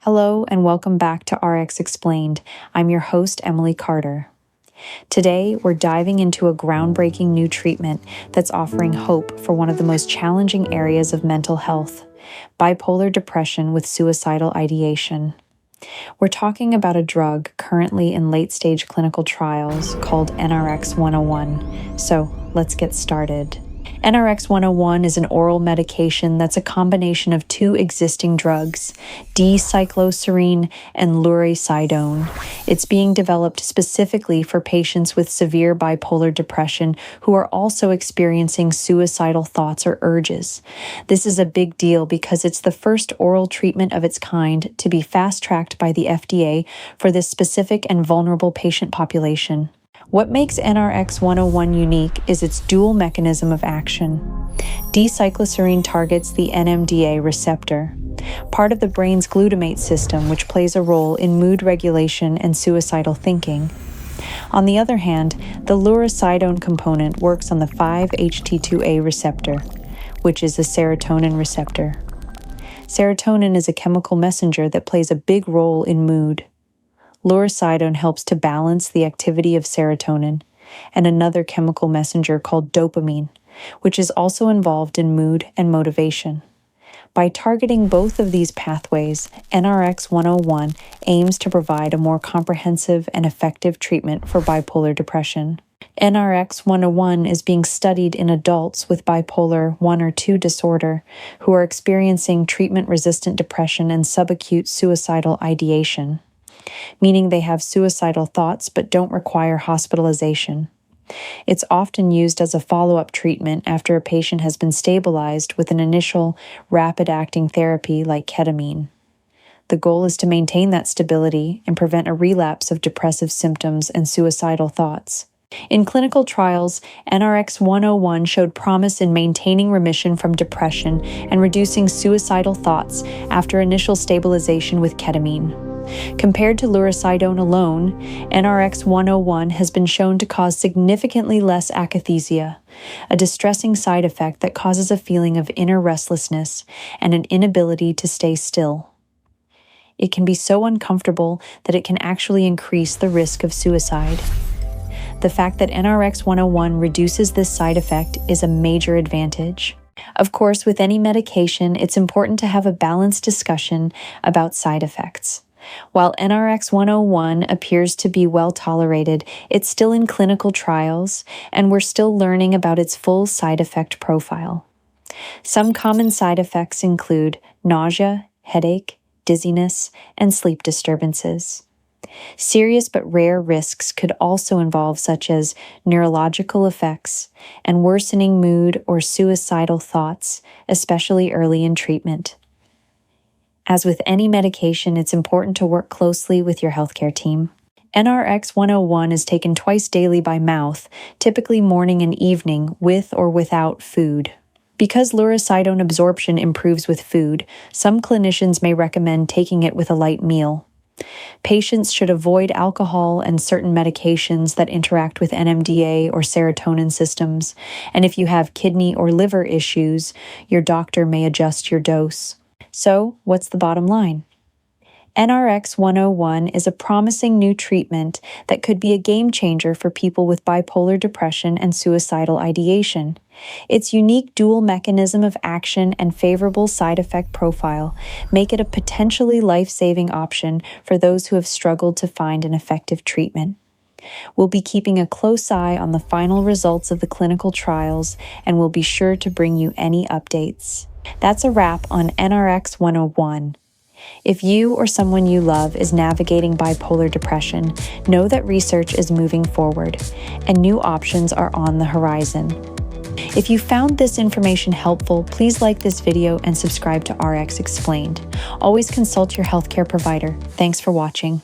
Hello and welcome back to RX Explained. I'm your host, Emily Carter. Today, we're diving into a groundbreaking new treatment that's offering hope for one of the most challenging areas of mental health, bipolar depression with suicidal ideation. We're talking about a drug currently in late-stage clinical trials called NRX-101. So let's get started. NRX-101 is an oral medication that's a combination of two existing drugs, D-cycloserine and Lurasidone. It's being developed specifically for patients with severe bipolar depression who are also experiencing suicidal thoughts or urges. This is a big deal because it's the first oral treatment of its kind to be fast-tracked by the FDA for this specific and vulnerable patient population. What makes NRX-101 unique is its dual mechanism of action. D-cycloserine targets the NMDA receptor, part of the brain's glutamate system, which plays a role in mood regulation and suicidal thinking. On the other hand, the Lurasidone component works on the 5-HT2A receptor, which is a serotonin receptor. Serotonin is a chemical messenger that plays a big role in mood. Lurasidone helps to balance the activity of serotonin and another chemical messenger called dopamine, which is also involved in mood and motivation. By targeting both of these pathways, NRX-101 aims to provide a more comprehensive and effective treatment for bipolar depression. NRX-101 is being studied in adults with bipolar 1 or 2 disorder who are experiencing treatment-resistant depression and subacute suicidal ideation, meaning they have suicidal thoughts but don't require hospitalization. It's often used as a follow-up treatment after a patient has been stabilized with an initial rapid-acting therapy like ketamine. The goal is to maintain that stability and prevent a relapse of depressive symptoms and suicidal thoughts. In clinical trials, NRX-101 showed promise in maintaining remission from depression and reducing suicidal thoughts after initial stabilization with ketamine. Compared to Lurasidone alone, NRX-101 has been shown to cause significantly less akathisia, a distressing side effect that causes a feeling of inner restlessness and an inability to stay still. It can be so uncomfortable that it can actually increase the risk of suicide. The fact that NRX-101 reduces this side effect is a major advantage. Of course, with any medication, it's important to have a balanced discussion about side effects. While NRX-101 appears to be well tolerated, it's still in clinical trials, and we're still learning about its full side effect profile. Some common side effects include nausea, headache, dizziness, and sleep disturbances. Serious but rare risks could also involve such as neurological effects and worsening mood or suicidal thoughts, especially early in treatment. As with any medication, it's important to work closely with your healthcare team. NRX-101 is taken twice daily by mouth, typically morning and evening, with or without food. Because Lurasidone absorption improves with food, some clinicians may recommend taking it with a light meal. Patients should avoid alcohol and certain medications that interact with NMDA or serotonin systems, and if you have kidney or liver issues, your doctor may adjust your dose. So, what's the bottom line? NRX-101 is a promising new treatment that could be a game changer for people with bipolar depression and suicidal ideation. Its unique dual mechanism of action and favorable side effect profile make it a potentially life-saving option for those who have struggled to find an effective treatment. We'll be keeping a close eye on the final results of the clinical trials, and we'll be sure to bring you any updates. That's a wrap on NRX-101. If you or someone you love is navigating bipolar depression, know that research is moving forward, and new options are on the horizon. If you found this information helpful, please like this video and subscribe to RX Explained. Always consult your healthcare provider. Thanks for watching.